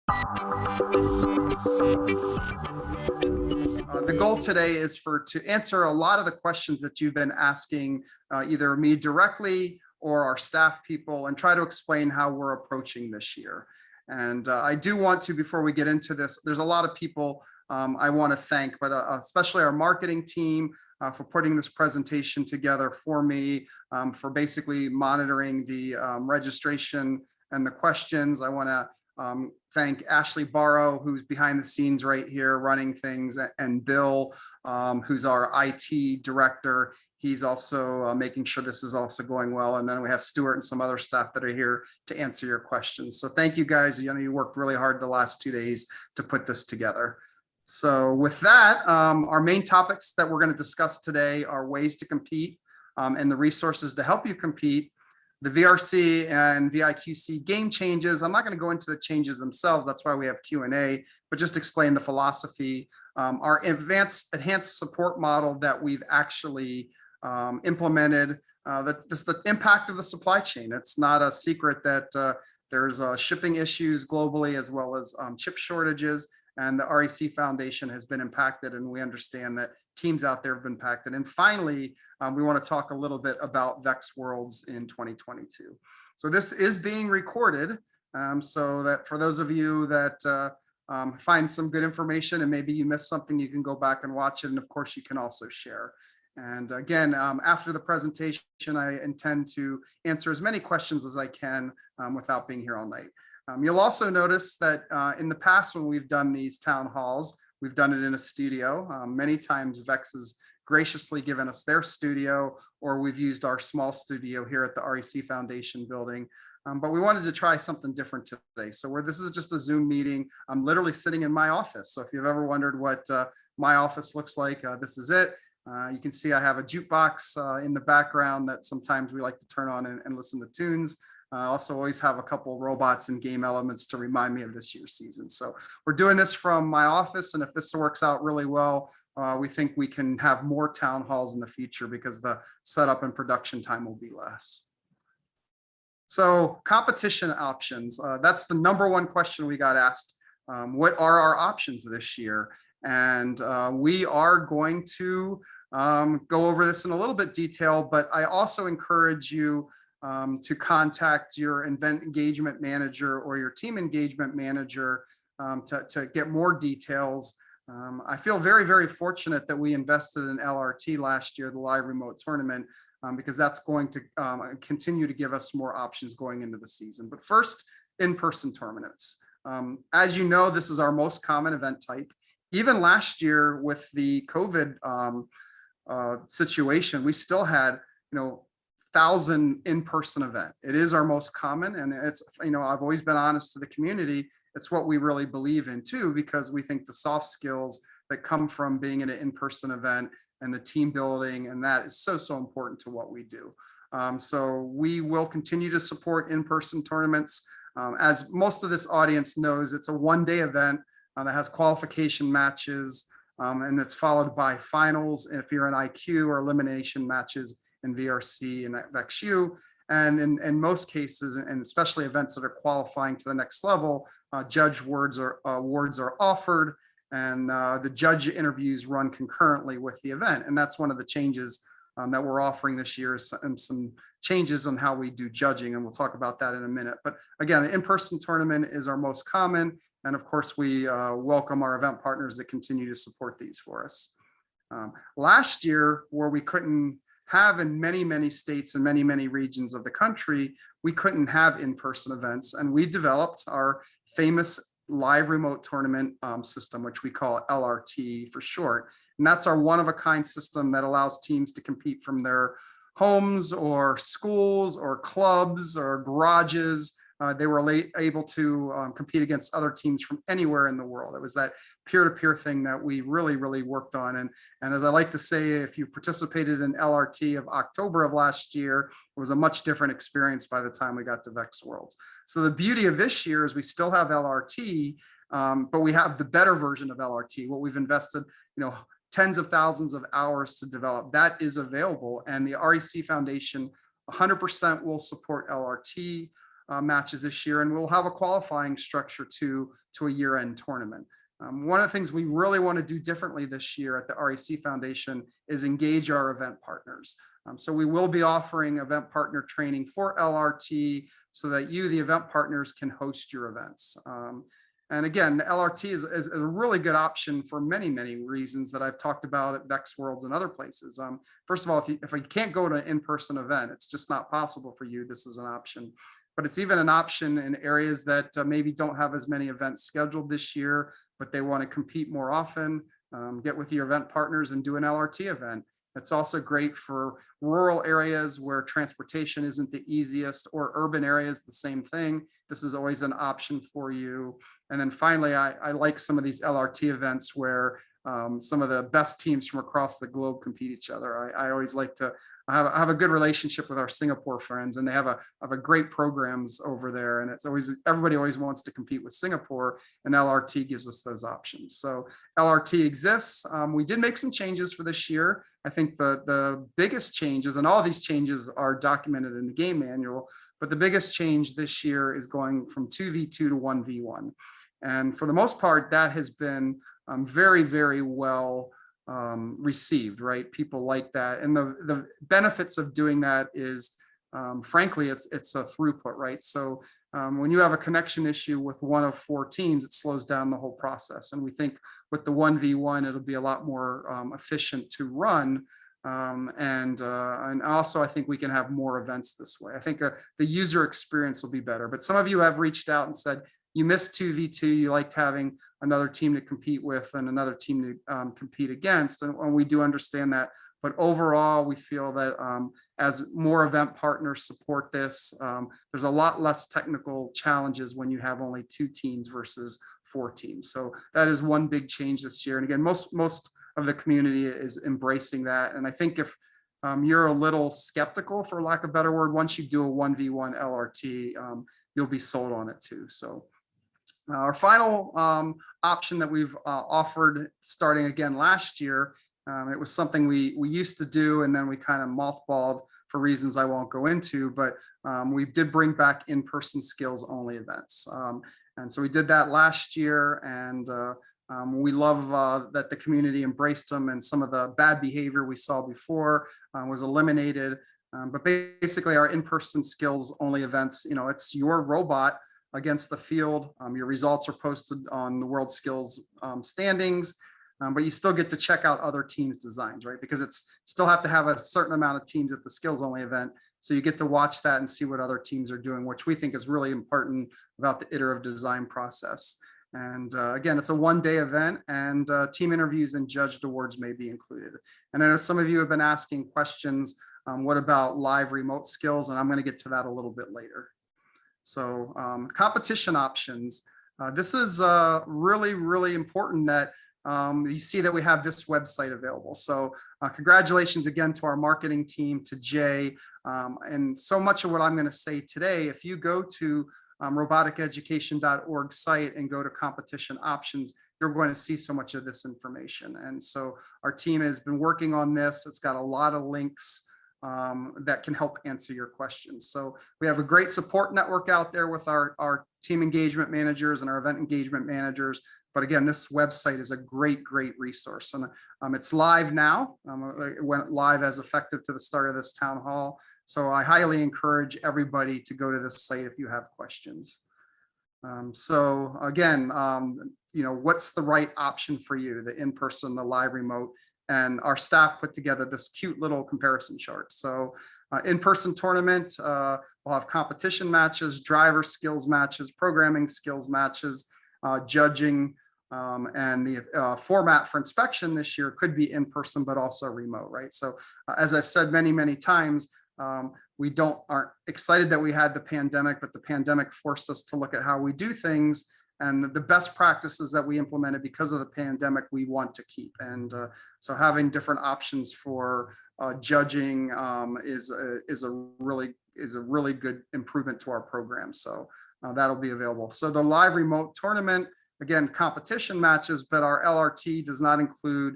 The goal today is to answer a lot of the questions that you've been asking either me directly or our staff people, and try to explain how we're approaching this year. And I do want to, before we get into this, there's a lot of people I want to thank, but especially our marketing team for putting this presentation together for me, for basically monitoring the registration and the questions. I want to thank Ashley Barrow, who's behind the scenes right here running things, and Bill, who's our IT director. He's also making sure this is also going well. And then we have Stuart and some other staff that are here to answer your questions. So thank you guys. You know, you worked really hard the last 2 days to put this together. So with that, our main topics that we're going to discuss today are ways to compete and the resources to help you compete, the VRC and VIQC game changes. I'm not going to go into the changes themselves. That's why we have Q&A, but just explain the philosophy. Our enhanced support model that we've actually implemented, the impact of the supply chain. It's not a secret that there's shipping issues globally, as well as chip shortages, and the REC Foundation has been impacted, and we understand that teams out there have been impacted. And finally, we want to talk a little bit about VEX Worlds in 2022. So this is being recorded, so that for those of you that find some good information and maybe you missed something, you can go back and watch it. And of course, you can also share. And again, after the presentation, I intend to answer as many questions as I can without being here all night. You'll also notice that in the past, when we've done these town halls, we've done it in a studio. Many times VEX has graciously given us their studio, or we've used our small studio here at the REC Foundation building. But we wanted to try something different today. So this is just a Zoom meeting. I'm literally sitting in my office. So if you've ever wondered what my office looks like, this is it. You can see I have a jukebox in the background that sometimes we like to turn on and listen to tunes. I also always have a couple of robots and game elements to remind me of this year's season. So we're doing this from my office, and if this works out really well, we think we can have more town halls in the future because the setup and production time will be less. So competition options, that's the #1 question we got asked. What are our options this year? And we are going to go over this in a little bit detail, but I also encourage you to contact your event engagement manager or your team engagement manager to get more details. I feel very, very fortunate that we invested in LRT last year, the live remote tournament, because that's going to continue to give us more options going into the season. But first, in-person tournaments. As you know, this is our most common event type. Even last year with the COVID situation, we still had, 1,000 in-person event. It is our most common, and it's, I've always been honest to the community. It's what we really believe in too, because we think the soft skills that come from being in an in-person event and the team building, and that is so important to what we do. So we will continue to support in-person tournaments. As most of this audience knows, it's a one-day event that has qualification matches, and it's followed by finals if you're an IQ, or elimination matches in VRC and VEX U. And in most cases, and especially events that are qualifying to the next level, judge awards are offered, and the judge interviews run concurrently with the event. And that's one of the changes that we're offering this year, is some changes on how we do judging, and we'll talk about that in a minute. But again, an in-person tournament is our most common, and of course we welcome our event partners that continue to support these for us. Last year, where we couldn't have in many states and many regions of the country, we couldn't have in-person events, and we developed our famous live remote tournament system, which we call LRT for short. And that's our one-of-a-kind system that allows teams to compete from their homes or schools or clubs or garages. They were able to compete against other teams from anywhere in the world. It was that peer-to-peer thing that we really worked on. And as I like to say, if you participated in LRT of October of last year, it was a much different experience by the time we got to VEX Worlds. So the beauty of this year is we still have LRT, but we have the better version of LRT. What we've invested, tens of thousands of hours to develop, that is available. And the REC Foundation 100% will support LRT. matches this year, and we'll have a qualifying structure to a year-end tournament. One of the things we really want to do differently this year at the REC Foundation is engage our event partners. So we will be offering event partner training for LRT so that you, the event partners, can host your events. And again, the LRT is a really good option for many, many reasons that I've talked about at VEX Worlds and other places. First of all, if you can't go to an in-person event, it's just not possible for you, this is an option. But it's even an option in areas that maybe don't have as many events scheduled this year, but they want to compete more often. Get with your event partners and do an LRT event. It's also great for rural areas where transportation isn't the easiest, or urban areas, the same thing. This is always an option for you. And then finally, I like some of these LRT events where some of the best teams from across the globe compete each other. I always like to have a good relationship with our Singapore friends, and they have a great programs over there. And it's always, everybody always wants to compete with Singapore, and LRT gives us those options. So LRT exists. We did make some changes for this year. I think the biggest changes, and all these changes are documented in the game manual, but the biggest change this year is going from 2v2 to 1v1. And for the most part, that has been very, very well received, right? People like that. And the benefits of doing that is, frankly, it's a throughput, right? So when you have a connection issue with one of 4 teams, it slows down the whole process. And we think with the 1v1, it'll be a lot more efficient to run. And also, I think we can have more events this way. I think the user experience will be better. But some of you have reached out and said, you missed 2v2, you liked having another team to compete with and another team to compete against. And we do understand that. But overall, we feel that as more event partners support this, there's a lot less technical challenges when you have only 2 teams versus 4 teams. So that is one big change this year. And again, most of the community is embracing that. And I think if you're a little skeptical, for lack of a better word, once you do a 1v1 LRT, you'll be sold on it too. So our final option that we've offered starting again last year, it was something we used to do, and then we kind of mothballed for reasons I won't go into, but we did bring back in-person skills only events. And so we did that last year, and we love that the community embraced them, and some of the bad behavior we saw before was eliminated. But basically our in-person skills only events, it's your robot against the field. Your results are posted on the World Skills standings, but you still get to check out other teams' designs, right? Because it's still have to have a certain amount of teams at the skills only event. So you get to watch that and see what other teams are doing, which we think is really important about the iterative design process. And again, it's a one-day event, and team interviews and judged awards may be included. And I know some of you have been asking questions, what about live remote skills? And I'm going to get to that a little bit later. So competition options. This is really, really important that you see that we have this website available. So congratulations again to our marketing team, to Jay. And so much of what I'm going to say today, if you go to roboticeducation.org site and go to competition options, you're going to see so much of this information. And so our team has been working on this. It's got a lot of links that can help answer your questions. So we have a great support network out there with our team engagement managers and our event engagement managers. But again, this website is a great, great resource. And it's live now. It went live as effective to the start of this town hall. So I highly encourage everybody to go to this site if you have questions. So again, what's the right option for you, the in-person, the live remote? And our staff put together this cute little comparison chart. So in-person tournament, we'll have competition matches, driver skills matches, programming skills matches, judging, and the format for inspection this year could be in-person, but also remote, right? So as I've said many, many times, we aren't excited that we had the pandemic, but the pandemic forced us to look at how we do things. And the best practices that we implemented because of the pandemic, we want to keep. And so having different options for judging is a really good improvement to our program. So that'll be available. So the live remote tournament, again, competition matches, but our LRT does not include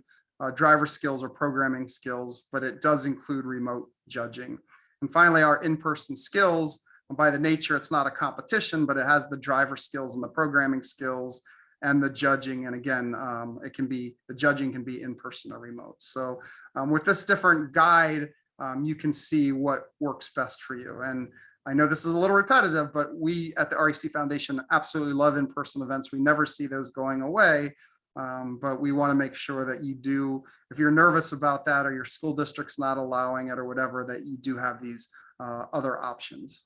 driver skills or programming skills, but it does include remote judging. And finally, our in-person skills, by the nature, it's not a competition, but it has the driver skills and the programming skills and the judging. And again, the judging can be in person or remote. So with this different guide, you can see what works best for you. And I know this is a little repetitive, but we at the REC Foundation absolutely love in-person events. We never see those going away. But we want to make sure that you do, if you're nervous about that or your school district's not allowing it or whatever, that you do have these other options.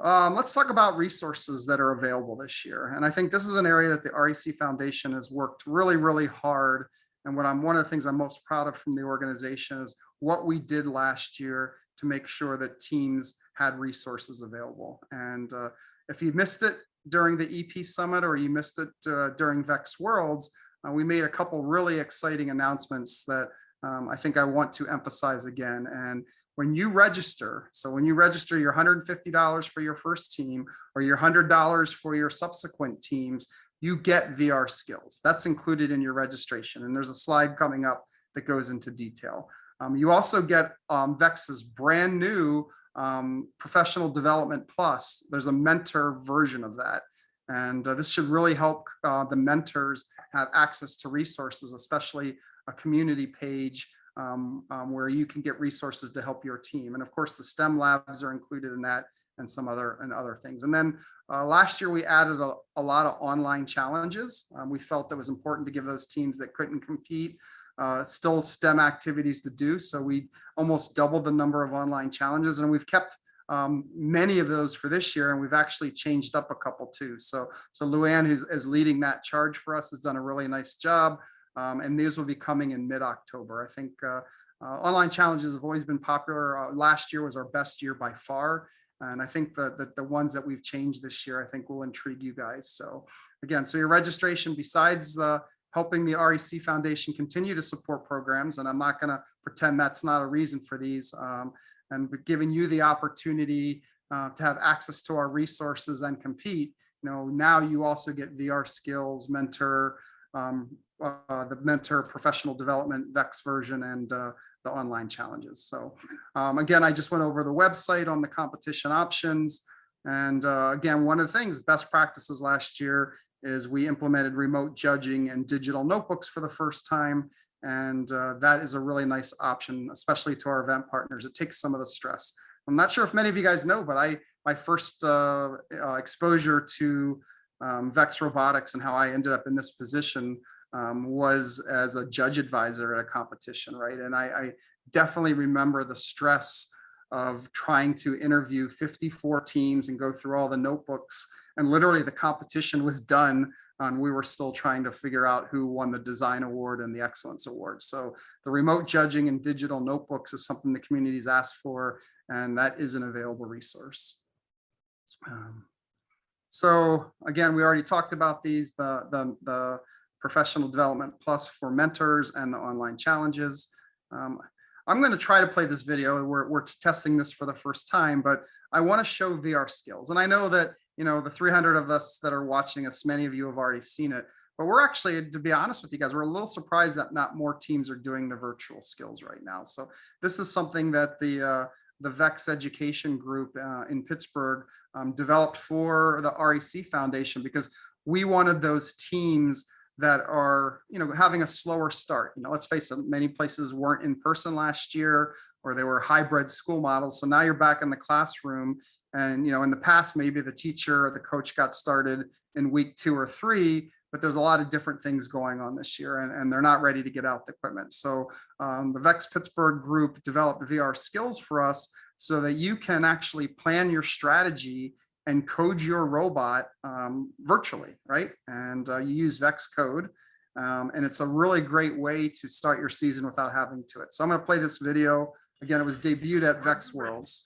Let's talk about resources that are available this year. And I think this is an area that the REC Foundation has worked really, really hard. And one of the things I'm most proud of from the organization is what we did last year to make sure that teams had resources available. And if you missed it during the EP Summit or you missed it during VEX Worlds, we made a couple really exciting announcements that I think I want to emphasize again. And when you register your $150 for your first team or your $100 for your subsequent teams, you get VR skills. That's included in your registration. And there's a slide coming up that goes into detail. You also get VEX's brand new Professional Development Plus. There's a mentor version of that. And this should really help the mentors have access to resources, especially a community page where you can get resources to help your team. And of course, the STEM labs are included in that and some other things. And then last year, we added a lot of online challenges. We felt that it was important to give those teams that couldn't compete still STEM activities to do. So we almost doubled the number of online challenges, and we've kept many of those for this year, and we've actually changed up a couple too. So Luann, who is leading that charge for us, has done a really nice job. And these will be coming in mid-October. I think online challenges have always been popular. Last year was our best year by far. And I think that the ones that we've changed this year, I think will intrigue you guys. So again, your registration, besides helping the REC Foundation continue to support programs, and I'm not going to pretend that's not a reason for these, and giving you the opportunity to have access to our resources and compete. Now you also get VR skills, mentor, the mentor professional development VEX version, and the online challenges. So again, I just went over the website on the competition options. And again, one of the things, best practices last year is we implemented remote judging and digital notebooks for the first time. And that is a really nice option, especially to our event partners. It takes some of the stress. I'm not sure if many of you guys know, but my first exposure to VEX Robotics and how I ended up in this position was as a judge advisor at a competition, right? And I definitely remember the stress of trying to interview 54 teams and go through all the notebooks. And literally the competition was done and we were still trying to figure out who won the design award and the excellence award. So the remote judging and digital notebooks is something the community's asked for, and that is an available resource. So again, we already talked about these, the Professional Development Plus for mentors and the online challenges. I'm going to try to play this video. We're testing this for the first time, but I want to show VR skills. And I know that, the 300 of us that are watching us, many of you have already seen it, but we're actually, to be honest with you guys, we're a little surprised that not more teams are doing the virtual skills right now. So this is something that the VEX Education Group in Pittsburgh developed for the REC Foundation, because we wanted those teams that are, having a slower start. Let's face it, many places weren't in person last year, or they were hybrid school models. So now you're back in the classroom, and in the past, maybe the teacher or the coach got started in week 2 or 3, but there's a lot of different things going on this year, and they're not ready to get out the equipment. So the VEX Pittsburgh group developed VR skills for us so that you can actually plan your strategy and code your robot virtually, right? And you use VEX code, and it's a really great way to start your season without having to it. So I'm gonna play this video. Again, it was debuted at VEX Worlds.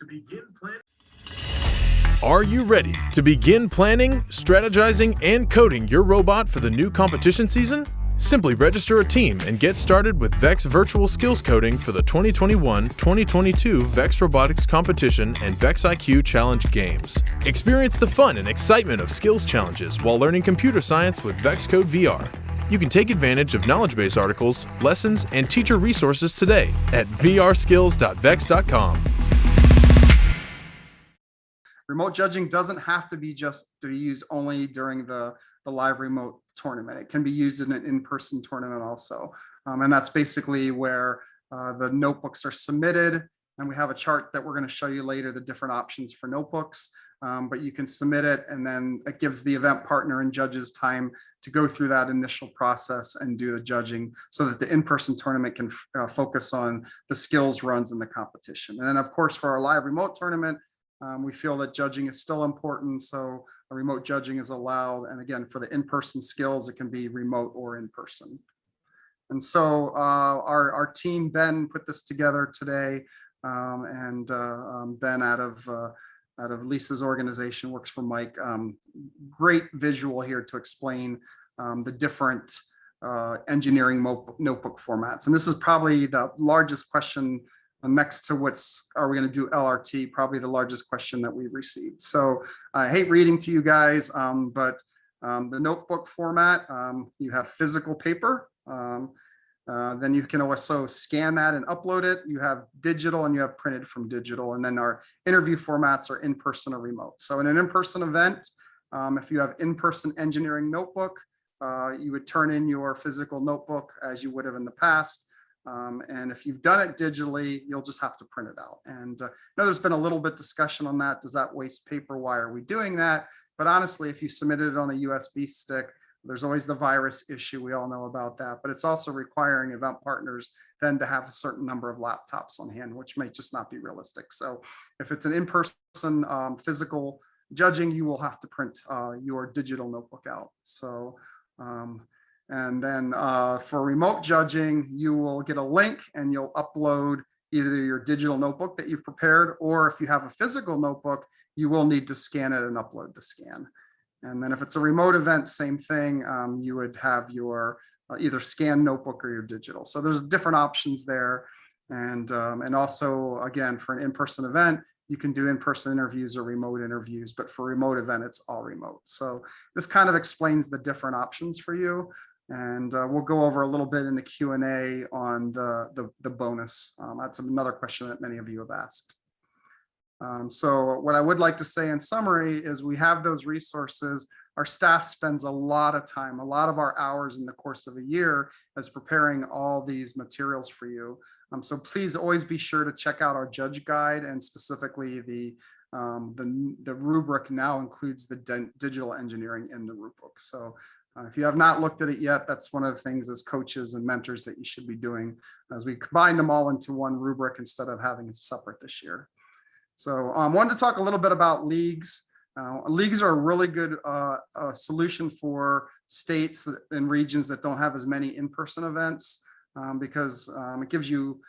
Are you ready to begin planning, strategizing, and coding your robot for the new competition season? Simply register a team and get started with VEX Virtual Skills Coding for the 2021-2022 VEX Robotics Competition and VEX IQ Challenge Games. Experience the fun and excitement of skills challenges while learning computer science with VEX Code VR. You can take advantage of knowledge base articles, lessons, and teacher resources today at vrskills.vex.com. remote judging doesn't have to be used only during the live remote tournament. It can be used in an in-person tournament also. And that's basically where the notebooks are submitted. And we have a chart that we're going to show you later, the different options for notebooks. But you can submit it, and then it gives the event partner and judges time to go through that initial process and do the judging so that the in-person tournament can focus on the skills runs in the competition. And then, of course, for our live remote tournament, we feel that judging is still important, so a remote judging is allowed. And again, for the in-person skills, it can be remote or in-person. And so our team, Ben, put this together today, and Ben out of Lisa's organization, works for Mike. Great visual here to explain the different engineering notebook formats. And this is probably the largest question next to are we going to do LRT, probably the largest question that we've received. So I hate reading to you guys, but the notebook format, you have physical paper. Then you can also scan that and upload it. You have digital and you have printed from digital. And then our interview formats are in-person or remote. So in an in-person event, if you have in-person engineering notebook, you would turn in your physical notebook as you would have in the past. And if you've done it digitally, you'll just have to print it out. And I know there's been a little bit discussion on that. Does that waste paper? Why are we doing that? But honestly, if you submitted it on a USB stick, there's always the virus issue. We all know about that, but it's also requiring event partners then to have a certain number of laptops on hand, which may just not be realistic. So if it's an in-person physical judging, you will have to print your digital notebook out. So, and then for remote judging, you will get a link and you'll upload either your digital notebook that you've prepared, or if you have a physical notebook, you will need to scan it and upload the scan. And then if it's a remote event, same thing, you would have your either scanned notebook or your digital. So there's different options there. And also, again, for an in-person event, you can do in-person interviews or remote interviews, but for a remote event, it's all remote. So this kind of explains the different options for you. And we'll go over a little bit in the Q&A on the bonus. That's another question that many of you have asked. So what I would like to say in summary is we have those resources. Our staff spends a lot of time, a lot of our hours in the course of a year as preparing all these materials for you. So please always be sure to check out our judge guide, and specifically the rubric now includes the digital engineering in the rubric. So if you have not looked at it yet, that's one of the things as coaches and mentors that you should be doing, as we combine them all into one rubric instead of having it separate this year. So I wanted to talk a little bit about leagues. Leagues are a really good solution for states and regions that don't have as many in-person events, because it gives you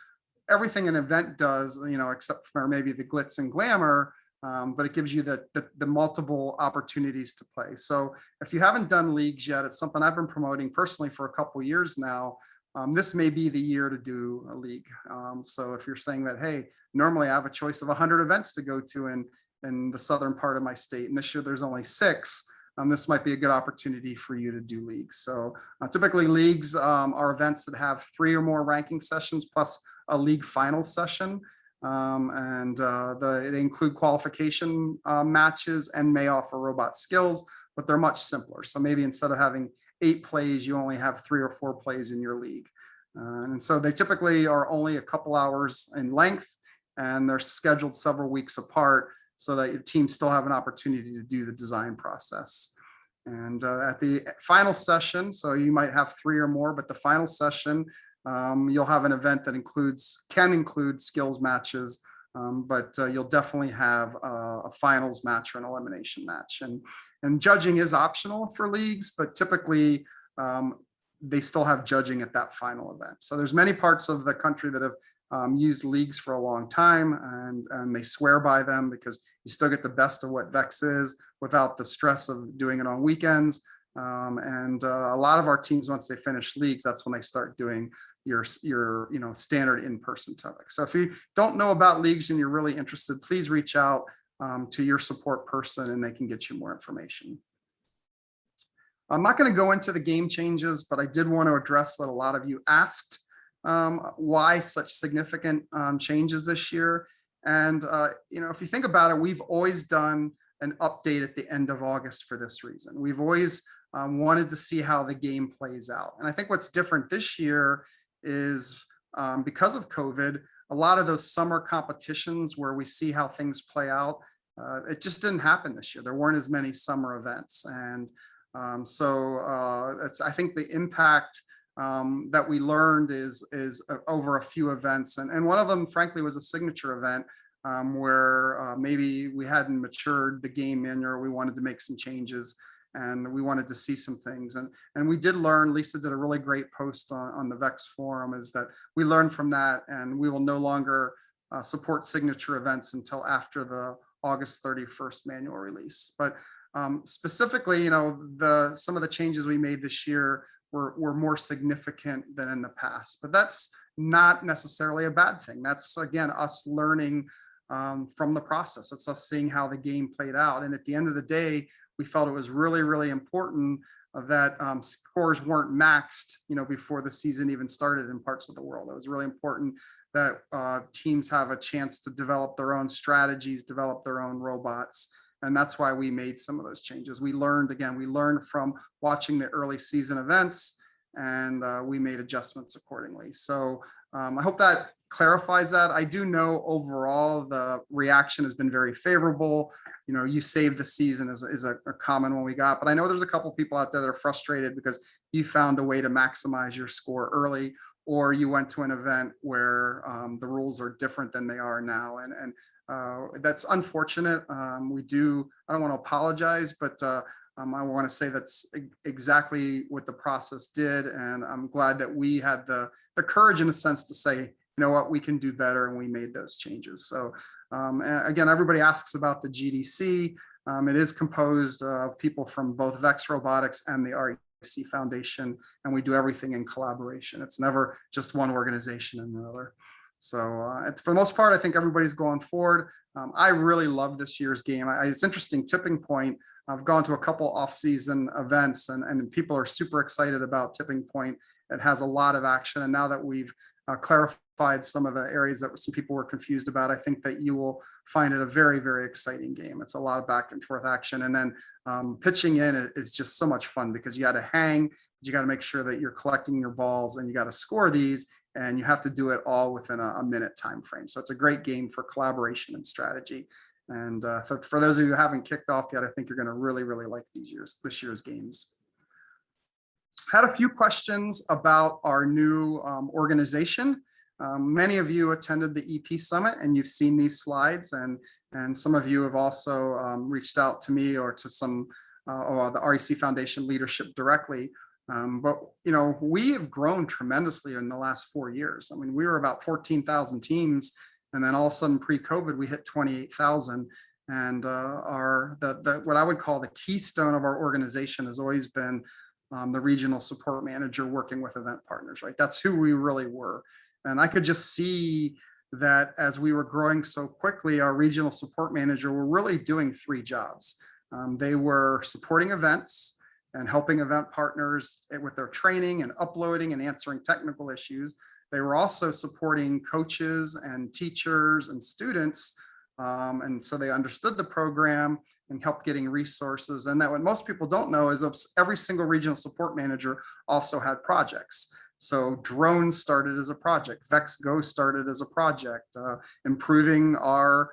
everything an event does, except for maybe the glitz and glamour, but it gives you the multiple opportunities to play. So if you haven't done leagues yet, it's something I've been promoting personally for a couple of years now. This may be the year to do a league. So if you're saying that, hey, normally I have a choice of 100 events to go to in the southern part of my state, and this year there's only 6, this might be a good opportunity for you to do leagues. So typically leagues are events that have 3 or more ranking sessions plus a league final session. They include qualification matches and may offer robot skills, but they're much simpler. So maybe instead of having 8 plays, you only have 3 or 4 plays in your league. And so they typically are only a couple hours in length, and they're scheduled several weeks apart so that your team still have an opportunity to do the design process. And at the final session, so you might have 3 or more, but the final session, you'll have an event that can include skills matches, but you'll definitely have a finals match or an elimination match. And judging is optional for leagues, but typically they still have judging at that final event. So there's many parts of the country that have used leagues for a long time, and they swear by them because you still get the best of what VEX is without the stress of doing it on weekends. A lot of our teams, once they finish leagues, that's when they start doing your standard in-person topic. So if you don't know about leagues and you're really interested, please reach out to your support person and they can get you more information. I'm not going to go into the game changes, but I did want to address that a lot of you asked why such significant changes this year. And, if you think about it, we've always done an update at the end of August for this reason. We've always wanted to see how the game plays out. And I think what's different this year is because of COVID, a lot of those summer competitions where we see how things play out, it just didn't happen this year. There weren't as many summer events. And I think the impact that we learned is over a few events. And one of them, frankly, was a signature event where maybe we hadn't matured the game in, or we wanted to make some changes and we wanted to see some things. And we did learn. Lisa did a really great post on the VEX forum, is that we learned from that, and we will no longer support signature events until after the August 31st manual release. But specifically, some of the changes we made this year were more significant than in the past, but that's not necessarily a bad thing. That's, again, us learning from the process. It's us seeing how the game played out. And at the end of the day, we felt it was really, really important that scores weren't maxed, before the season even started in parts of the world. It was really important that teams have a chance to develop their own strategies, develop their own robots. And that's why we made some of those changes. We learned from watching the early season events, and we made adjustments accordingly. So I hope that clarifies that. I do know overall the reaction has been very favorable. You saved the season is a common one we got, but I know there's a couple people out there that are frustrated because you found a way to maximize your score early, or you went to an event where the rules are different than they are now. And that's unfortunate. I don't want to apologize, but I want to say that's exactly what the process did. And I'm glad that we had the courage, in a sense, to say, what, we can do better, and we made those changes. So again, everybody asks about the GDC. It is composed of people from both VEX Robotics and the REC Foundation, and we do everything in collaboration. It's never just one organization and another. So for the most part, I think everybody's going forward. I really love this year's game. It's interesting, Tipping Point. I've gone to a couple off-season events, and people are super excited about Tipping Point. It has a lot of action. And now that we've clarified some of the areas that some people were confused about, I think that you will find it a very, very exciting game. It's a lot of back and forth action. And then pitching in is just so much fun, because you got to hang, you got to make sure that you're collecting your balls, and you got to score these, and you have to do it all within a minute time frame. So it's a great game for collaboration and strategy. And for those of you who haven't kicked off yet, I think you're going to really, really like this year's games. Had a few questions about our new organization. Many of you attended the EP Summit, and you've seen these slides, and some of you have also reached out to me or to some the REC Foundation leadership directly. But we have grown tremendously in the last 4 years. I mean, we were about 14,000 teams, and then all of a sudden, pre-COVID, we hit 28,000. And what I would call the keystone of our organization has always been the regional support manager working with event partners, right? That's who we really were. And I could just see that as we were growing so quickly, our regional support manager were really doing 3 jobs. They were supporting events and helping event partners with their training and uploading and answering technical issues. They were also supporting coaches and teachers and students. And so they understood the program and helped getting resources. And that what most people don't know is every single regional support manager also had projects. So drones started as a project, VEX Go started as a project, improving our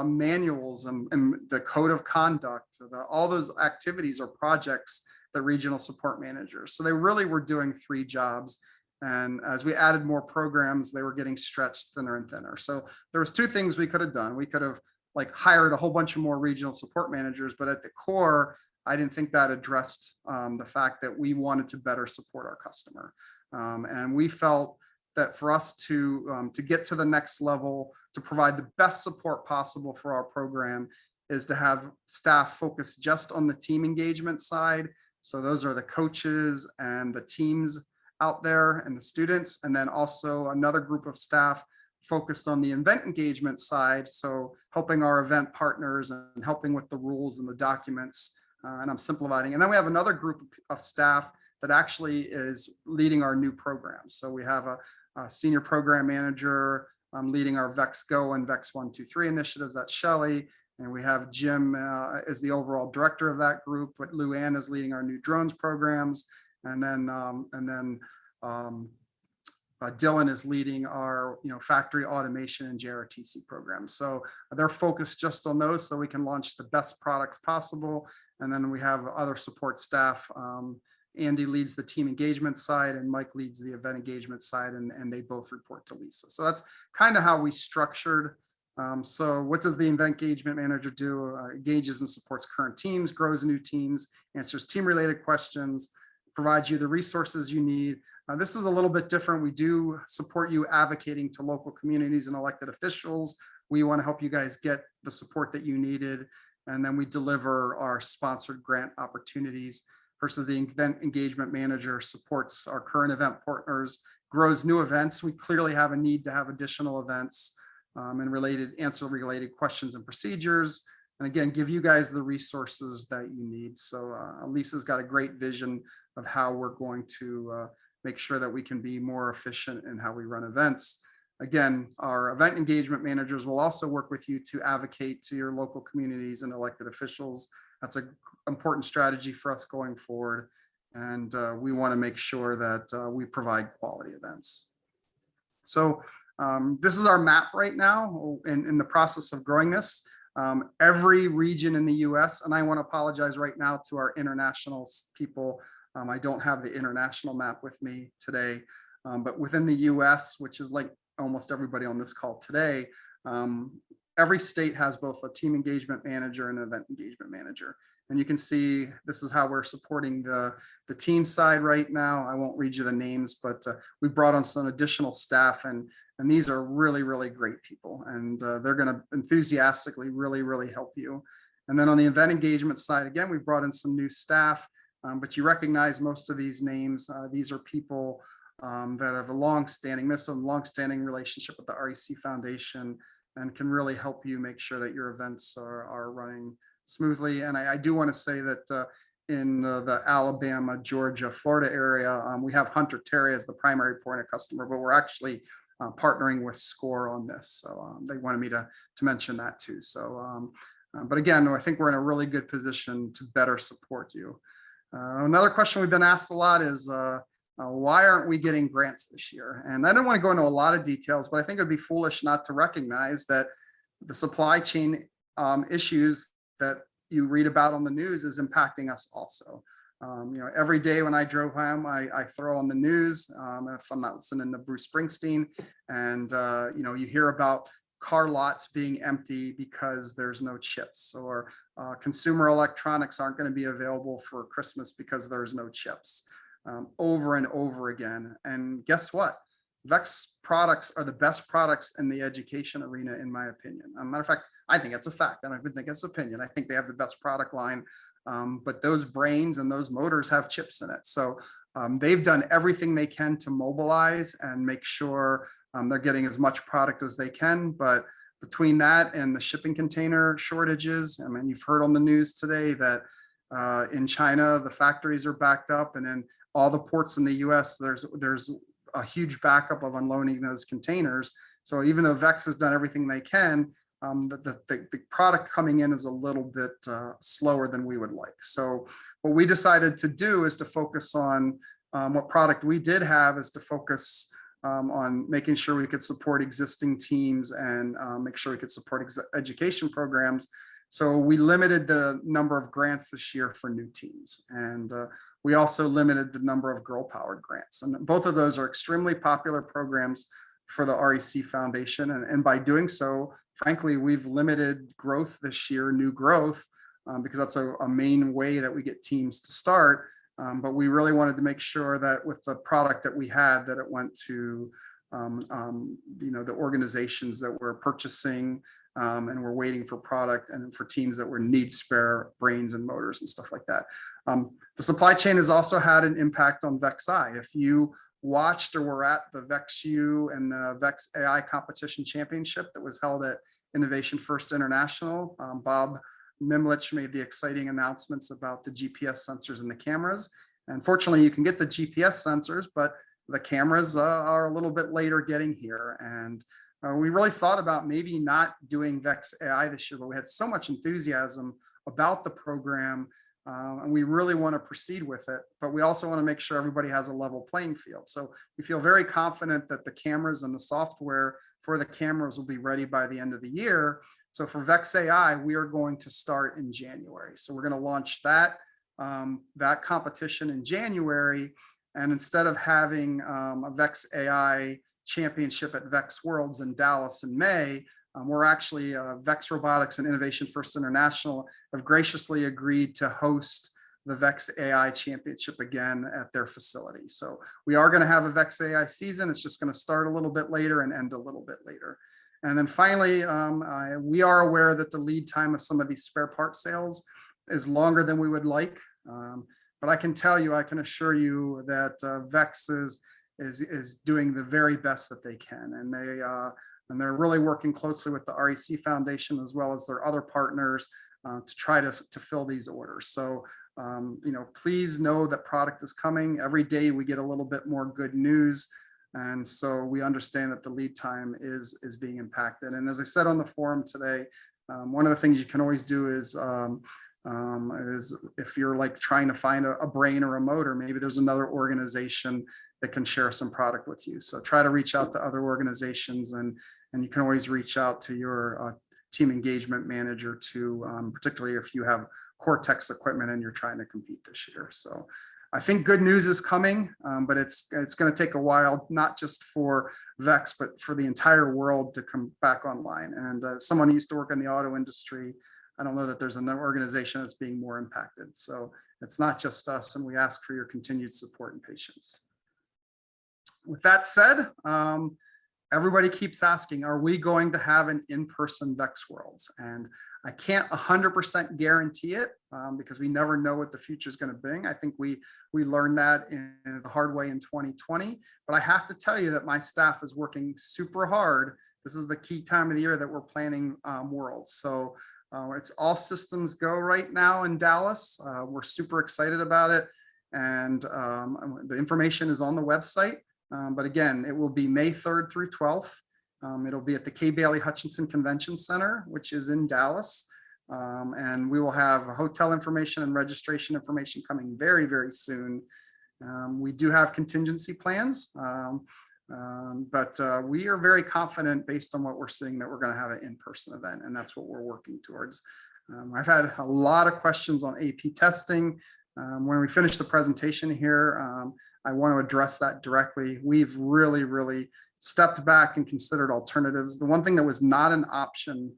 manuals and the code of conduct. All those activities are projects that regional support managers. So they really were doing 3 jobs. And as we added more programs, they were getting stretched thinner and thinner. So there was 2 things we could have done. We could have hired a whole bunch of more regional support managers, but at the core, I didn't think that addressed the fact that we wanted to better support our customer. And we felt that for us to get to the next level, to provide the best support possible for our program, is to have staff focus just on the team engagement side. So those are the coaches and the teams out there and the students, and then also another group of staff focused on the event engagement side. So helping our event partners and helping with the rules and the documents, and I'm simplifying. And then we have another group of staff that actually is leading our new program. So we have a senior program manager, leading our VEX Go and VEX 123 initiatives. That's Shelley. And we have Jim as the overall director of that group, but Lou Ann is leading our new drones programs. And then Dylan is leading our factory automation and JRTC programs. So they're focused just on those so we can launch the best products possible. And then we have other support staff. Andy leads the team engagement side and Mike leads the event engagement side, and they both report to Lisa. So that's kind of how we structured. So what does the event engagement manager do? Engages and supports current teams, grows new teams, answers team related questions, provides you the resources you need. This is a little bit different. We do support you advocating to local communities and elected officials. We want to help you guys get the support that you needed. And then we deliver our sponsored grant opportunities versus the event engagement manager supports our current event partners, grows new events. We clearly have a need to have additional events and answer related questions and procedures. And again, give you guys the resources that you need. So Lisa's got a great vision of how we're going to make sure that we can be more efficient in how we run events. Again, our event engagement managers will also work with you to advocate to your local communities and elected officials. That's an important strategy for us going forward. And we want to make sure that we provide quality events. So this is our map right now in the process of growing this. Every region in the US, and I want to apologize right now to our international people. I don't have the international map with me today, but within the US, which is like almost everybody on this call today, every state has both a team engagement manager and an event engagement manager. And you can see this is how we're supporting the team side right now. I won't read you the names, but we brought on some additional staff, and these are really, really great people. And they're going to enthusiastically really help you. And then on the event engagement side, again, we brought in some new staff, but you recognize most of these names. These are people that have a long-standing relationship with the REC Foundation and can really help you make sure that your events are running smoothly. And I do want to say that in the Alabama, Georgia, Florida area, we have Hunter Terry as the primary point of customer, but we're actually partnering with SCORE on this. So they wanted me to mention that too. So, but again, I think we're in a really good position to better support you. Another question we've been asked a lot is, why aren't we getting grants this year? And I don't want to go into a lot of details, but I think it'd be foolish not to recognize that the supply chain issues that you read about on the news is impacting us also. Every day when I drove home, I throw on the news if I'm not listening to Bruce Springsteen, and you hear about car lots being empty because there's no chips, or consumer electronics aren't going to be available for Christmas because there's no chips. Over and over again. And guess what? VEX products are the best products in the education arena, in my opinion. As a matter of fact, I think it's a fact. I don't even think it's opinion. I think they have the best product line, but those brains and those motors have chips in it. So they've done everything they can to mobilize and make sure they're getting as much product as they can. But between that and the shipping container shortages, I mean, you've heard on the news today that in China, the factories are backed up, and then all the ports in the US, there's a huge backup of unloading those containers. So even though VEX has done everything they can, the product coming in is a little bit slower than we would like. So what we decided to do is to focus on what product we did have, is to focus on making sure we could support existing teams and make sure we could support education programs. So we limited the number of grants this year for new teams. And we also limited the number of girl-powered grants. And both of those are extremely popular programs for the REC Foundation. And by doing so, frankly, we've limited growth this year, new growth, because that's a main way that we get teams to start. But we really wanted to make sure that with the product that we had, that it went to the organizations that were purchasing and we're waiting for product, and for teams that were need spare brains and motors and stuff like that. The supply chain has also had an impact on Vex Ai. If you watched or were at the Vex U and the Vex AI competition championship that was held at Innovation First International, Bob Mimlich made the exciting announcements about the GPS sensors and the cameras. And fortunately, you can get the GPS sensors, but the cameras are a little bit later getting here. And we really thought about maybe not doing Vex Ai this year, but we had so much enthusiasm about the program, and we really want to proceed with it. But we also want to make sure everybody has a level playing field. So we feel very confident that the cameras and the software for the cameras will be ready by the end of the year. So for Vex Ai, we are going to start in January. So we're going to launch that competition in January. And instead of having a Vex Ai championship at VEX Worlds in Dallas in May, we're actually VEX Robotics and Innovation First International have graciously agreed to host the Vex Ai Championship again at their facility. So we are going to have a Vex Ai season. It's just going to start a little bit later and end a little bit later. And then finally, we are aware that the lead time of some of these spare part sales is longer than we would like. But I can tell you, I can assure you that VEX is doing the very best that they can, and they're really working closely with the REC Foundation as well as their other partners to try to fill these orders. So please know that product is coming. Every day we get a little bit more good news, and so we understand that the lead time is being impacted. And as I said on the forum today, one of the things you can always do is if you're like trying to find a brain or a motor, maybe there's another organization that can share some product with you. So try to reach out to other organizations, and you can always reach out to your team engagement manager too, particularly if you have Cortex equipment and you're trying to compete this year. So I think good news is coming, but it's going to take a while, not just for VEX, but for the entire world to come back online. And someone who used to work in the auto industry, I don't know that there's another organization that's being more impacted. So it's not just us, and we ask for your continued support and patience. With that said, everybody keeps asking, are we going to have an in-person VEX Worlds? And I can't 100% guarantee it because we never know what the future is going to bring. I think we learned that in the hard way in 2020. But I have to tell you that my staff is working super hard. This is the key time of the year that we're planning Worlds. So it's all systems go right now in Dallas. We're super excited about it. And the information is on the website. But again, it will be May 3rd through 12th. It'll be at the Kay Bailey Hutchinson Convention Center, which is in Dallas. And we will have hotel information and registration information coming very, very soon. We do have contingency plans, but we are very confident based on what we're seeing that we're going to have an in-person event, and that's what we're working towards. I've had a lot of questions on AP testing. When we finish the presentation here, I want to address that directly. We've really stepped back and considered alternatives. The one thing that was not an option,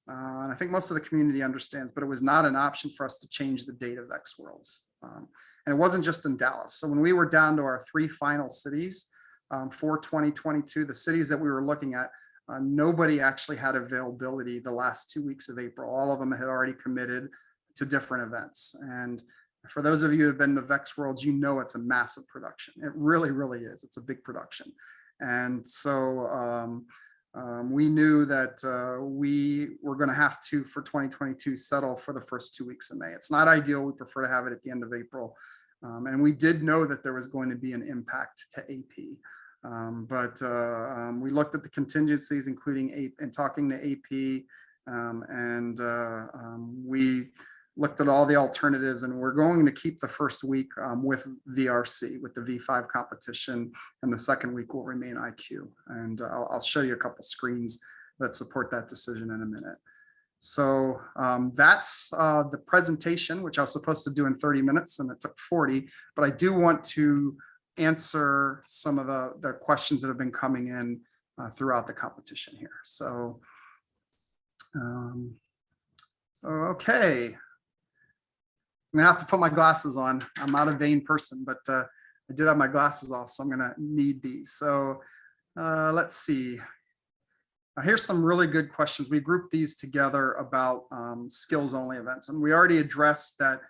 and I think most of the community understands, but it was not an option for us to change the date of VEX Worlds. And it wasn't just in Dallas. So when we were down to our 3 final cities for 2022, the cities that we were looking at, nobody actually had availability the last 2 weeks of April. All of them had already committed to different events. And for those of you who have been to VEX Worlds, you know it's a massive production. It really is. It's a big production. And so we knew that we were going to have to, for 2022, settle for the first 2 weeks of May. It's not ideal. We prefer to have it at the end of April. And we did know that there was going to be an impact to AP. But we looked at the contingencies, including AP, and talking to AP, we looked at all the alternatives, and we're going to keep the first week with VRC, with the V5 competition, and the second week will remain IQ. And I'll show you a couple screens that support that decision in a minute. So that's the presentation, which I was supposed to do in 30 minutes, and it took 40, but I do want to answer some of the questions that have been coming in throughout the competition here. So, okay. I'm gonna have to put my glasses on. I'm not a vain person, but I did have my glasses off, so I'm gonna need these. So let's see. Here's some really good questions. We grouped these together about skills only events, and we already addressed that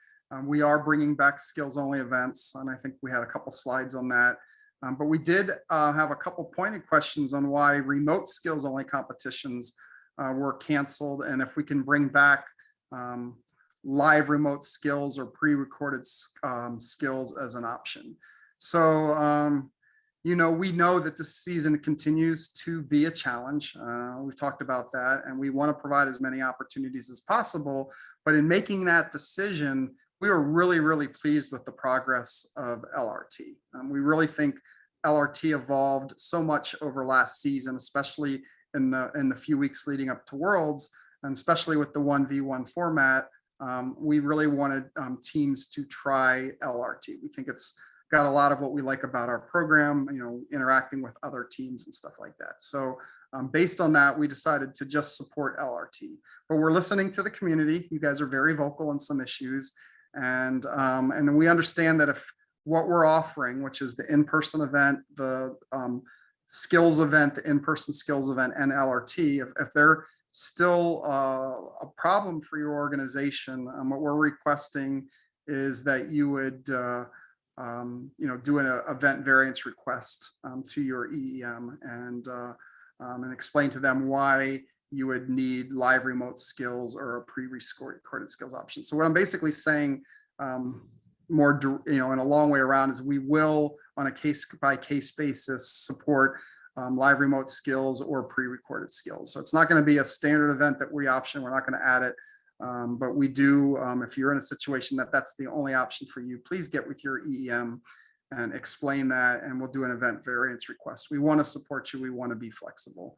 we are bringing back skills only events, and I think we had a couple slides on that. But we did have a couple pointed questions on why remote skills only competitions were canceled, and if we can bring back live remote skills or pre-recorded skills as an option. So we know that this season continues to be a challenge. We've talked about that, and we want to provide as many opportunities as possible. But in making that decision, we were really, really pleased with the progress of LRT. We really think LRT evolved so much over last season, especially in the few weeks leading up to Worlds, and especially with the 1v1 format. We really wanted teams to try LRT. We think it's got a lot of what we like about our program, interacting with other teams and stuff like that. So based on that, we decided to just support LRT. But we're listening to the community. You guys are very vocal on some issues. And we understand that if what we're offering, which is the in-person event, the skills event, the in-person skills event, and LRT, if they're still a problem for your organization, what we're requesting is that you would do an event variance request to your EEM and explain to them why you would need live remote skills or a pre-recorded skills option. So what I'm basically saying more, in a long way around, is we will, on a case-by-case basis, support live remote skills or pre-recorded skills. So it's not going to be a standard event that we option. We're not going to add it. But we do, if you're in a situation that that's the only option for you, please get with your EEM and explain that, and we'll do an event variance request. We want to support you. We want to be flexible.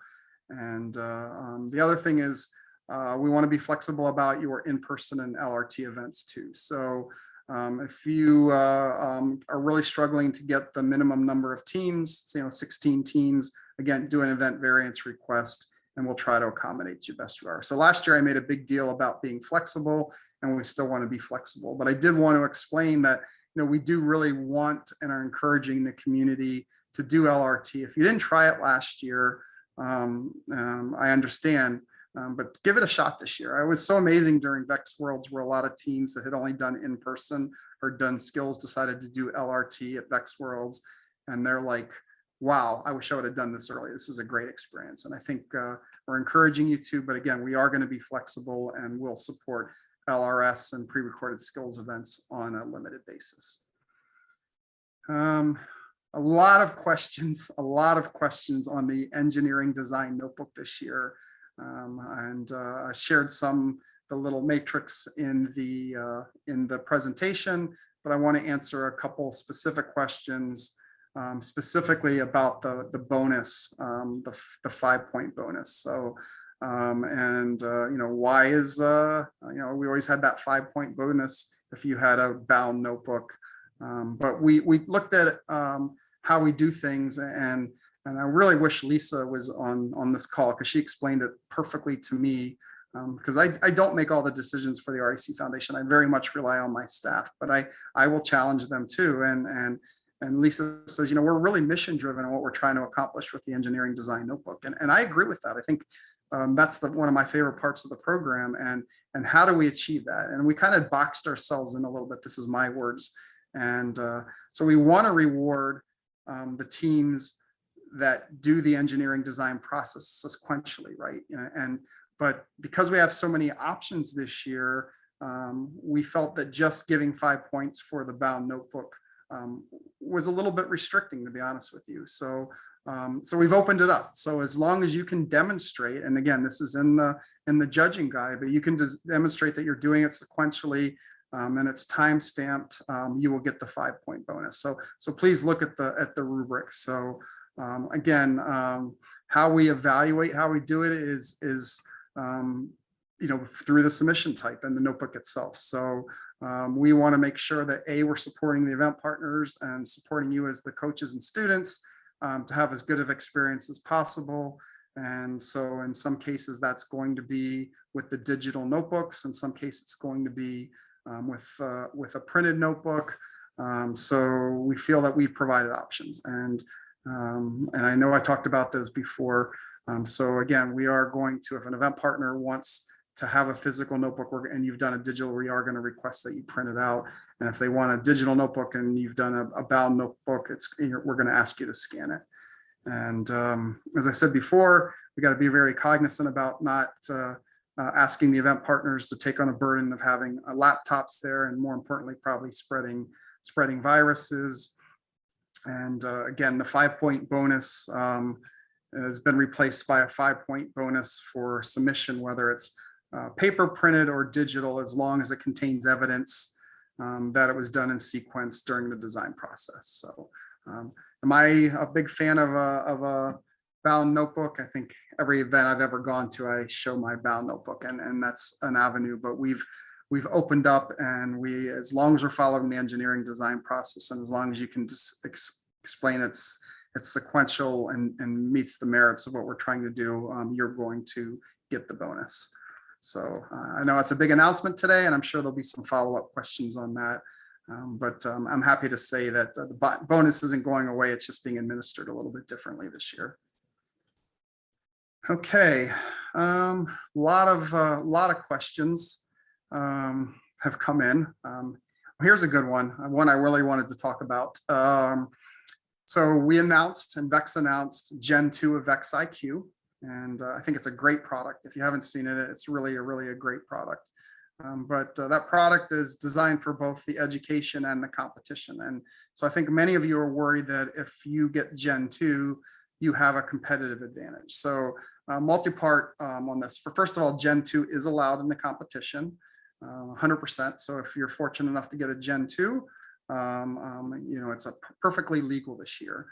And the other thing is we want to be flexible about your in-person and LRT events too. So if you are really struggling to get the minimum number of teams, 16 teams, again, do an event variance request, and we'll try to accommodate you best we are. So last year I made a big deal about being flexible, and we still want to be flexible. But I did want to explain that we do really want and are encouraging the community to do LRT. If you didn't try it last year, I understand, but give it a shot this year. It was so amazing during VEX Worlds, where a lot of teams that had only done in-person or done skills decided to do LRT at VEX Worlds, and they're like, wow, I wish I would have done this early. This is a great experience. And I think we're encouraging you to, but again, we are going to be flexible, and we'll support LRS and pre-recorded skills events on a limited basis. A lot of questions on the engineering design notebook this year. I shared the little matrix in the presentation, but I want to answer a couple specific questions, specifically about the bonus, the 5-point bonus. So, why is, we always had that 5-point bonus if you had a bound notebook. But we looked at how we do things, and I really wish Lisa was on this call, because she explained it perfectly to me, because I don't make all the decisions for the REC Foundation. I very much rely on my staff, but I will challenge them too. And Lisa says, we're really mission driven in what we're trying to accomplish with the engineering design notebook. And I agree with that. I think that's one of my favorite parts of the program. And how do we achieve that? And we kind of boxed ourselves in a little bit. This is my words. And so we want to reward the teams that do the engineering design process sequentially, right? But because we have so many options this year, we felt that just giving 5 points for the bound notebook was a little bit restricting, to be honest with you. So we've opened it up. So as long as you can demonstrate, and again, this is in the judging guide, but you can demonstrate that you're doing it sequentially, and it's time stamped, you will get the 5-point bonus. So please look at the rubric. So again, how we evaluate how we do it is through the submission type and the notebook itself. So we want to make sure that we're supporting the event partners and supporting you as the coaches and students to have as good of experience as possible. And so in some cases that's going to be with the digital notebooks. In some cases it's going to be with a printed notebook. So we feel that we've provided options, and I know I talked about those before. So again, we are going to, if an event partner wants to have a physical notebook and you've done a digital, we are going to request that you print it out. And if they want a digital notebook and you've done a bound notebook, we're going to ask you to scan it. And as I said before, we got to be very cognizant about not asking the event partners to take on a burden of having laptops there, and more importantly, probably spreading viruses. And again, the 5-point bonus has been replaced by a 5-point bonus for submission, whether it's paper printed or digital, as long as it contains evidence that it was done in sequence during the design process. So am I a big fan of a bound notebook? I think every event I've ever gone to, I show my bound notebook, and that's an avenue, but we've opened up, and as long as we're following the engineering design process, and as long as you can just explain it's sequential and meets the merits of what we're trying to do, you're going to get the bonus. So I know it's a big announcement today, and I'm sure there'll be some follow-up questions on that. But I'm happy to say that the bonus isn't going away. It's just being administered a little bit differently this year. Okay, lot of questions have come in. Here's a good one I really wanted to talk about. So we announced, and VEX announced, Gen 2 of Vex IQ, and I think it's a great product. If you haven't seen it, it's really a great product. But that product is designed for both the education and the competition. And so I think many of you are worried that if you get Gen 2, you have a competitive advantage. So multi-part on this. First of all, Gen 2 is allowed in the competition, 100%. So if you're fortunate enough to get a Gen 2, it's perfectly legal this year.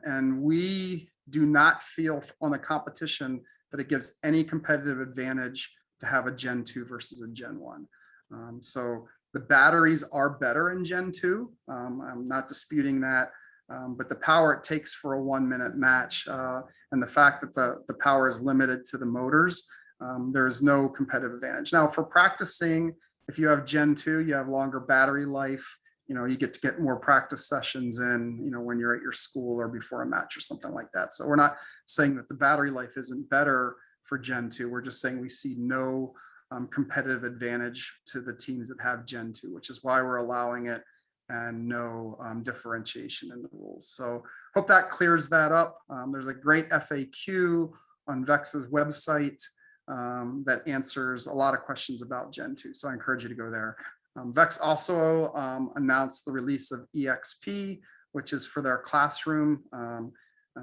And we do not feel on the competition that it gives any competitive advantage to have a Gen 2 versus a Gen 1. So the batteries are better in Gen 2. I'm not disputing that. But the power it takes for a 1-minute match, and the fact that the power is limited to the motors, there is no competitive advantage. Now, for practicing, if you have Gen 2, you have longer battery life. You get more practice sessions in, when you're at your school or before a match or something like that. So we're not saying that the battery life isn't better for Gen 2. We're just saying we see no competitive advantage to the teams that have Gen 2, which is why we're allowing it, and no differentiation in the rules. So hope that clears that up. There's a great FAQ on VEX's website that answers a lot of questions about Gen 2. So I encourage you to go there. VEX also announced the release of EXP, which is for their classroom.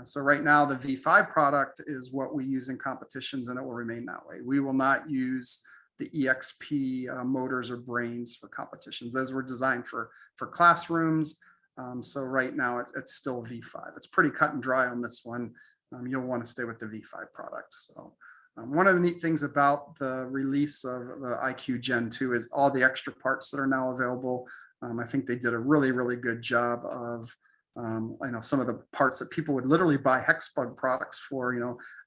So right now the V5 product is what we use in competitions, and it will remain that way. We will not use the EXP motors or brains for competitions. Those were designed for classrooms. So right now it's still V5. It's pretty cut and dry on this one. You'll want to stay with the V5 product. So one of the neat things about the release of the IQ Gen 2 is all the extra parts that are now available. I think they did a really good job of some of the parts that people would literally buy hex plug products for,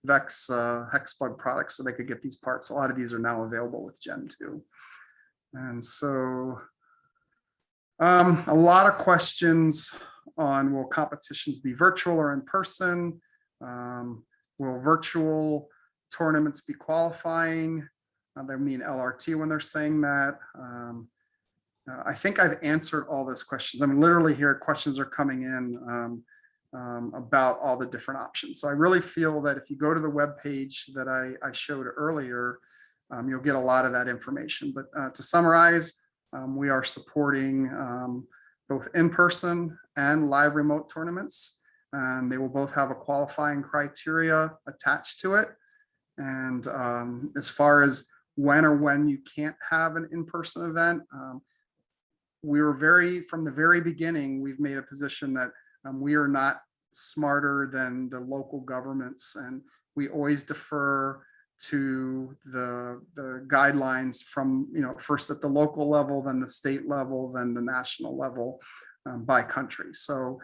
VEX hex plug products, so they could get these parts. A lot of these are now available with Gen 2. And so a lot of questions on, will competitions be virtual or in person? Will virtual tournaments be qualifying? They mean LRT when they're saying that. I think I've answered all those questions. I mean, literally here, questions are coming in about all the different options. So I really feel that if you go to the web page that I showed earlier, you'll get a lot of that information. But to summarize, we are supporting both in-person and live remote tournaments. And they will both have a qualifying criteria attached to it. And as far as when you can't have an in-person event, we were from the very beginning, we've made a position that we are not smarter than the local governments, and we always defer to the guidelines from, first at the local level, then the state level, then the national level by country. So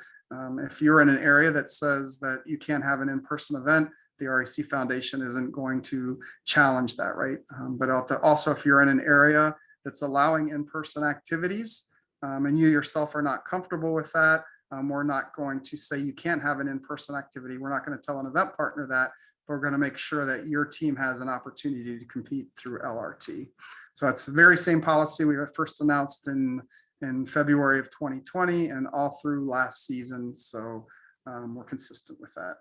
if you're in an area that says that you can't have an in-person event, the REC Foundation isn't going to challenge that, right? But also, if you're in an area that's allowing in-person activities and you yourself are not comfortable with that, we're not going to say you can't have an in-person activity. We're not going to tell an event partner that, but we're going to make sure that your team has an opportunity to compete through LRT. So it's the very same policy we first announced in February of 2020 and all through last season. So we're consistent with that.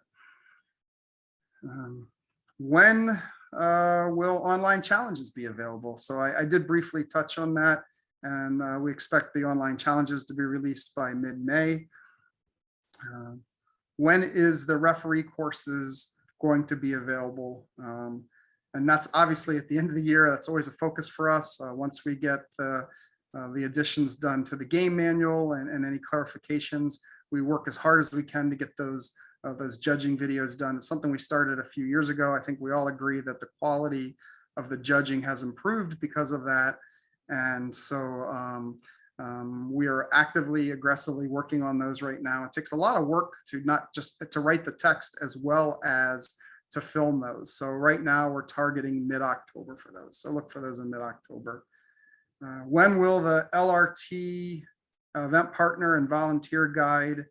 When will online challenges be available? So I did briefly touch on that, and we expect the online challenges to be released by mid-May. When is the referee courses going to be available? And that's obviously at the end of the year. That's always a focus for us. Once we get the additions done to the game manual and any clarifications, we work as hard as we can to get those judging videos done. It's something we started a few years ago. I think we all agree that the quality of the judging has improved because of that. And so we are actively, aggressively working on those right now. It takes a lot of work to not just to write the text as well as to film those. So right now we're targeting mid-October for those. So look for those in mid-October. When will the LRT event partner and volunteer guide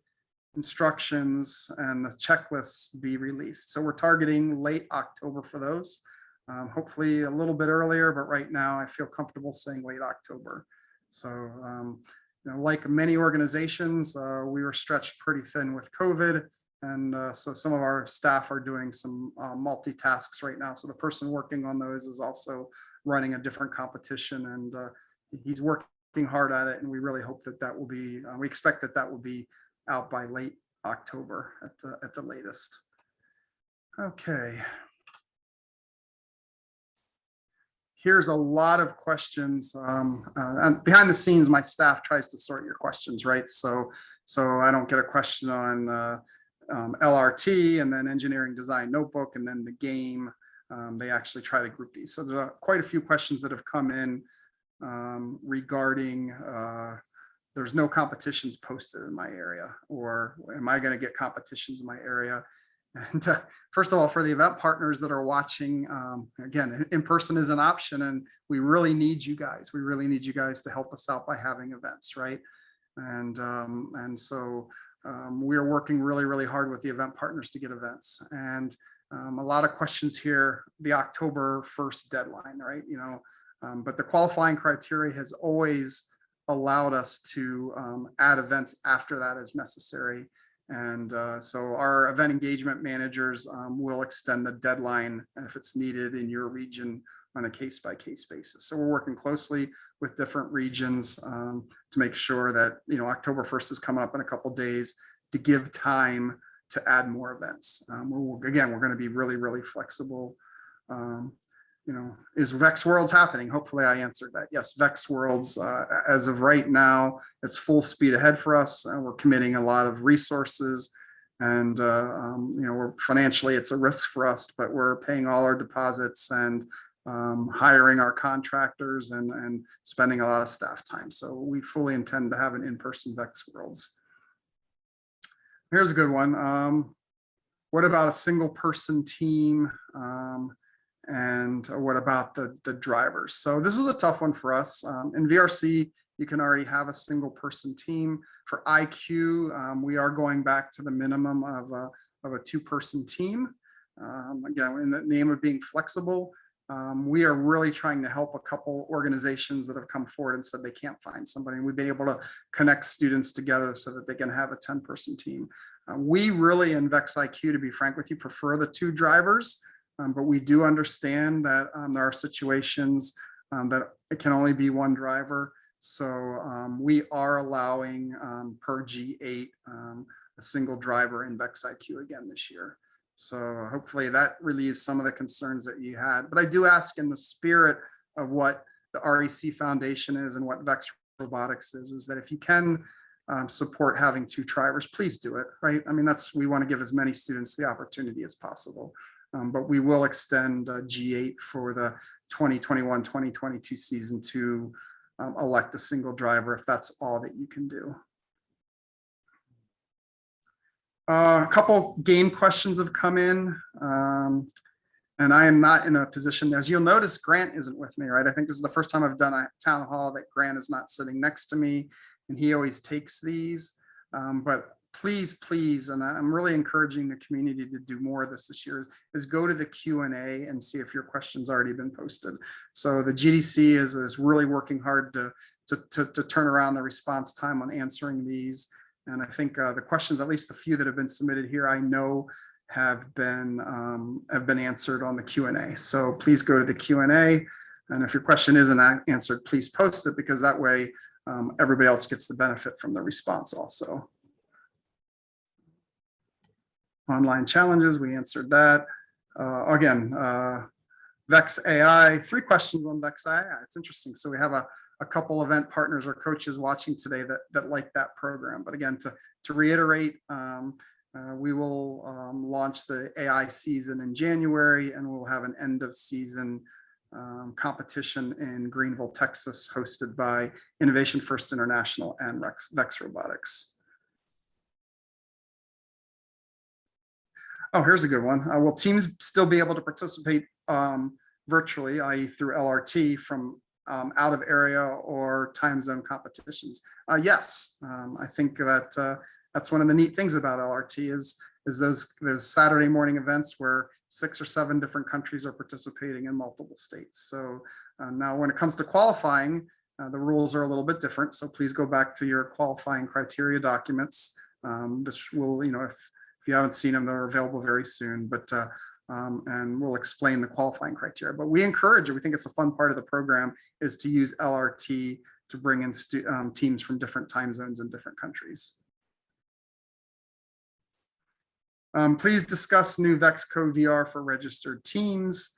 instructions and the checklists be released? So we're targeting late October for those. Hopefully a little bit earlier, but right now I feel comfortable saying late October. So, like many organizations, we were stretched pretty thin with COVID. And so some of our staff are doing some multitasks right now. So the person working on those is also running a different competition, and he's working hard at it. And we really hope that that will be, we expect that that will be out by late October at the latest. Okay. Here's a lot of questions. And behind the scenes, my staff tries to sort your questions, right? So I don't get a question on LRT and then engineering design notebook and then the game. They actually try to group these. So there's quite a few questions that have come in regarding there's no competitions posted in my area, or am I going to get competitions in my area? And first of all, for the event partners that are watching, again, in person is an option, and we really need you guys. We really need you guys to help us out by having events, right? And so we are working really, really hard with the event partners to get events. And a lot of questions here, the October 1st deadline, right? But the qualifying criteria has always allowed us to add events after that as necessary. And so our event engagement managers will extend the deadline if it's needed in your region on a case-by-case basis. So we're working closely with different regions to make sure that, October 1st is coming up in a couple of days to give time to add more events. Again, we're going to be really, really flexible. Is VEX Worlds happening? Hopefully I answered that. Yes, VEX Worlds, as of right now, it's full speed ahead for us. We're committing a lot of resources, and we're financially, it's a risk for us, but we're paying all our deposits and hiring our contractors and spending a lot of staff time. So we fully intend to have an in-person VEX Worlds. Here's a good one. What about a single person team? And what about the drivers? So this was a tough one for us. In VRC, you can already have a single person team. For IQ, we are going back to the minimum of a 2-person team. Again, in the name of being flexible, we are really trying to help a couple organizations that have come forward and said they can't find somebody. And we've been able to connect students together so that they can have a 10-person team. We really, in VEX IQ, to be frank with you, prefer the 2 drivers. But we do understand that there are situations that it can only be 1 driver. So we are allowing per G8 a single driver in VEX IQ again this year. So hopefully that relieves some of the concerns that you had. But I do ask, in the spirit of what the REC Foundation is and what VEX Robotics is that if you can support having 2 drivers, please do it, right? I mean, we want to give as many students the opportunity as possible. But we will extend G8 for the 2021-2022 season to elect a single driver if that's all that you can do. A couple game questions have come in, and I am not in a position, as you'll notice, Grant isn't with me, right? I think this is the first time I've done a town hall that Grant is not sitting next to me, and he always takes these. But please, and I'm really encouraging the community to do more of this year, is go to the Q&A and see if your question's already been posted. So the GDC is really working hard to turn around the response time on answering these. And I think the questions, at least the few that have been submitted here, I know have been answered on the Q&A. So please go to the Q&A. And if your question isn't answered, please post it, because that way everybody else gets the benefit from the response also. Online challenges, we answered that. Again, Vex AI, 3 questions on Vex AI. It's interesting. So we have a couple event partners or coaches watching today that like that program. But again, to reiterate, we will launch the AI season in January, and we'll have an end of season competition in Greenville, Texas, hosted by Innovation First International and VEX Robotics. Oh, here's a good one. Will teams still be able to participate virtually, i.e. through LRT, from out of area or time zone competitions? Yes, I think that that's one of the neat things about LRT is those Saturday morning events where 6 or 7 different countries are participating in multiple states. So now when it comes to qualifying, the rules are a little bit different. So please go back to your qualifying criteria documents. This will, if you haven't seen them, they're available very soon, but and we'll explain the qualifying criteria. But we encourage it. We think it's a fun part of the program is to use LRT to bring in teams from different time zones in different countries. Please discuss new VEX Code VR for registered teams.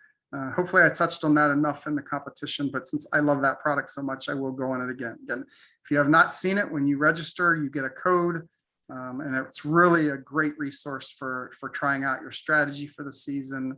Hopefully I touched on that enough in the competition, but since I love that product so much, I will go on it again. Again, if you have not seen it, when you register, you get a code. And it's really a great resource for trying out your strategy for the season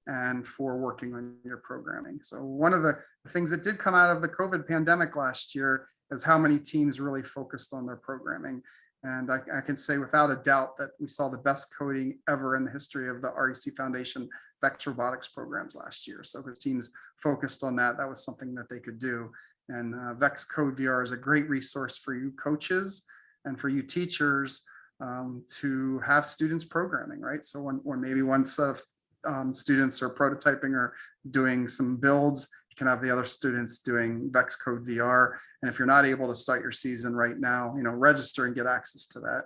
and for working on your programming. So one of the things that did come out of the COVID pandemic last year is how many teams really focused on their programming. And I can say without a doubt that we saw the best coding ever in the history of the REC Foundation VEX Robotics programs last year. So if teams focused on that, that was something that they could do. And VEX Code VR is a great resource for you coaches and for you teachers to have students programming, right? So when maybe one set of students are prototyping or doing some builds, you can have the other students doing VEX Code VR. And if you're not able to start your season right now, register and get access to that.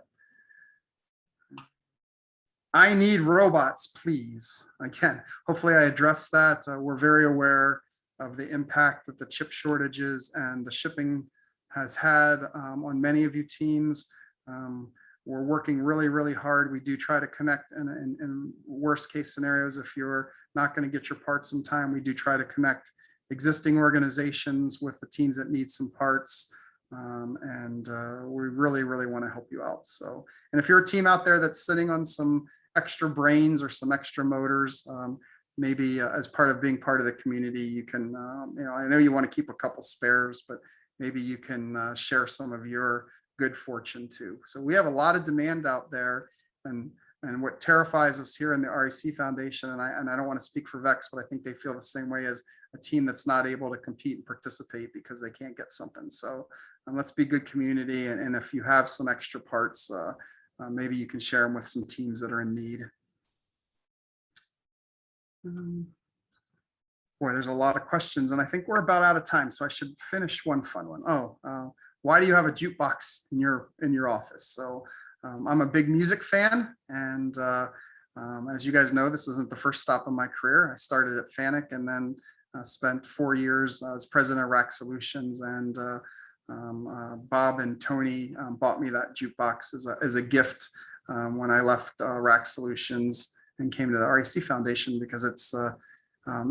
I need robots, please. Again, hopefully I addressed that. We're very aware of the impact that the chip shortages and the shipping has had on many of you teams. We're working really, really hard. We do try to connect in worst case scenarios. If you're not going to get your parts in time, we do try to connect existing organizations with the teams that need some parts. And we really, really want to help you out. So, and if you're a team out there that's sitting on some extra brains or some extra motors, maybe as part of being part of the community, you can, I know you want to keep a couple spares, but maybe you can share some of your good fortune too. So we have a lot of demand out there, and what terrifies us here in the REC Foundation, and I don't want to speak for VEX, but I think they feel the same way as a team that's not able to compete and participate because they can't get something. So let's be good community, and if you have some extra parts, maybe you can share them with some teams that are in need. Boy, there's a lot of questions, and I think we're about out of time, so I should finish one fun one. Why do you have a jukebox in your office? So I'm a big music fan, and as you guys know, this isn't the first stop in my career. I started at Fanuc and then spent 4 years as president of Rack Solutions, and Bob and Tony bought me that jukebox as a gift when I left Rack Solutions and came to the REC Foundation, because it's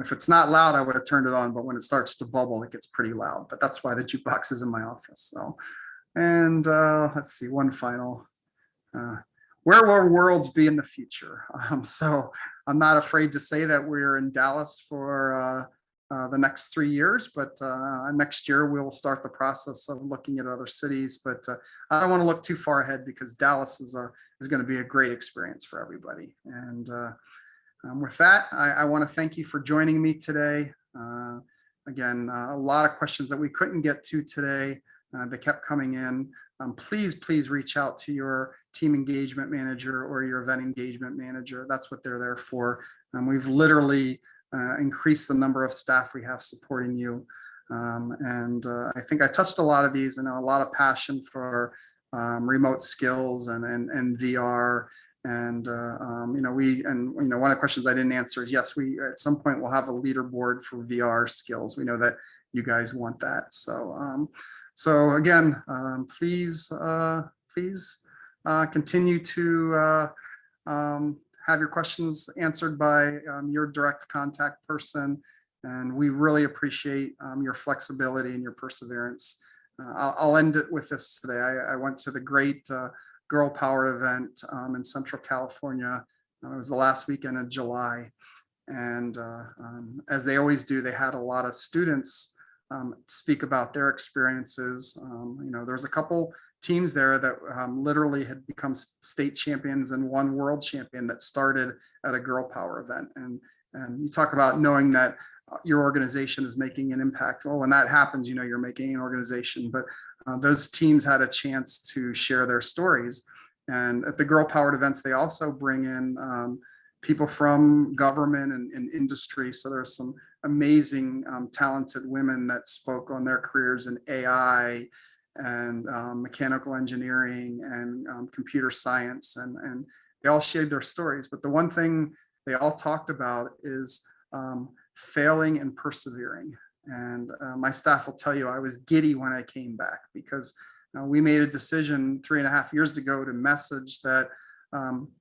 if it's not loud, I would have turned it on, but when it starts to bubble, it gets pretty loud. But that's why the jukebox is in my office. So, and let's see, one final. Where will Worlds be in the future? So I'm not afraid to say that we're in Dallas for the next 3 years, but next year we'll start the process of looking at other cities. But I don't want to look too far ahead, because Dallas is going to be a great experience for everybody. And with that, I want to thank you for joining me today. Again, a lot of questions that we couldn't get to today, they kept coming in. Please reach out to your team engagement manager or your event engagement manager. That's what they're there for. We've literally increased the number of staff we have supporting you. And I think I touched a lot of these, and a lot of passion for remote skills and VR. And one of the questions I didn't answer is, yes, we at some point will have a leaderboard for VR skills. We know that you guys want that. So please continue to have your questions answered by your direct contact person. And we really appreciate your flexibility and your perseverance. I'll end it with this today. I went to the great Girl Power event in Central California. It was the last weekend of July. And as they always do, they had a lot of students speak about their experiences. There's a couple teams there that literally had become state champions and one world champion that started at a Girl Power event. And you talk about knowing that your organization is making an impact. Well, when that happens, you're making an organization. But those teams had a chance to share their stories. And at the Girl Powered events, they also bring in people from government and industry. So there's some amazing, talented women that spoke on their careers in AI and mechanical engineering and computer science. And they all shared their stories. But the one thing they all talked about is failing and persevering. And my staff will tell you, I was giddy when I came back because we made a decision 3.5 years ago to message that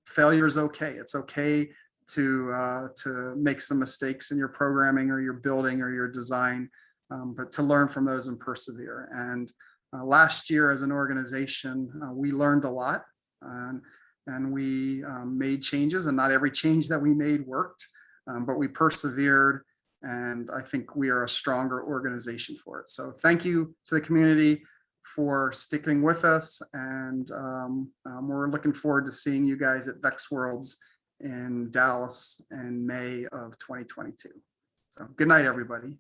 failure is okay. It's okay to make some mistakes in your programming or your building or your design, but to learn from those and persevere. And last year as an organization, we learned a lot and we made changes, and not every change that we made worked, but we persevered. And I think we are a stronger organization for it. So thank you to the community for sticking with us. And we're looking forward to seeing you guys at VEX Worlds in Dallas in May of 2022. So good night, everybody.